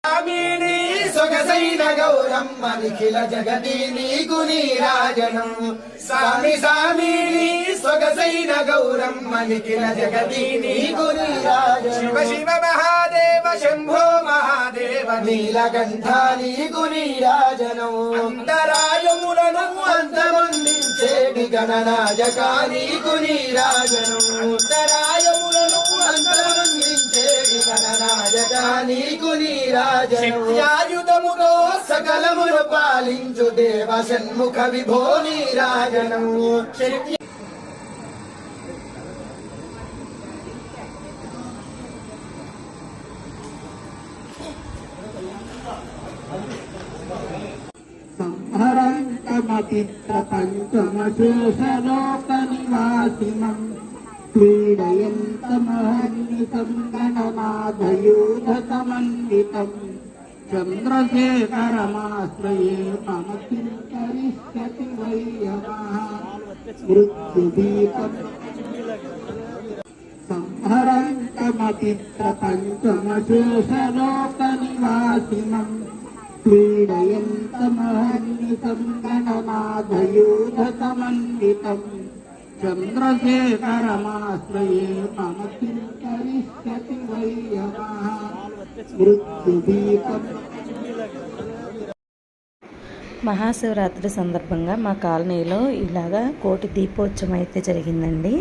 స్వామిని సొగసైన గౌరమ్మ నిఖిల జగతి నీకు నీరాజనం స్వామి స్వామిని సొగసైన గౌరమ్మ నిఖిల జగతి నీకు నీరాజనం శివ శివ మహాదేవ శంభో మహాదేవ నీలకంఠ నీకు నీరాజనం అంతరాయములను అంతమొందించేటి గణనాయక నీకు నీరాజనం అంతరాయములను అంతమొందించేటి గణనాయక నీకు నీరాజనం ఆయుధములో సకలమును పాలించు దేవ షణ్ముఖ విభో నీరాజనం సంహరంతమపిత్రపంచమశేషలోకనివాసినం క్రీడయంతమహర్నిశం గణనాథయూధసమన్వితం చంద్రశేఖరమాశ్రయే మమ కిం కరిష్యతి వై యమః మృత్యుదీపం సంహరంతమపిత్రపంచమశేషలోకనివాసినం క్రీడయంతమహర్నిశం గణనాథయూధసమన్వితం చంద్రశేఖరమాశ్రయే మమ కిం కరిష్యతి వై యమః మృత్యుదీపం. మహాశివరాత్రి సందర్భంగా మా కాలనీలో ఇలాగా కోటి దీపోత్సవం అయితే జరిగిందండి.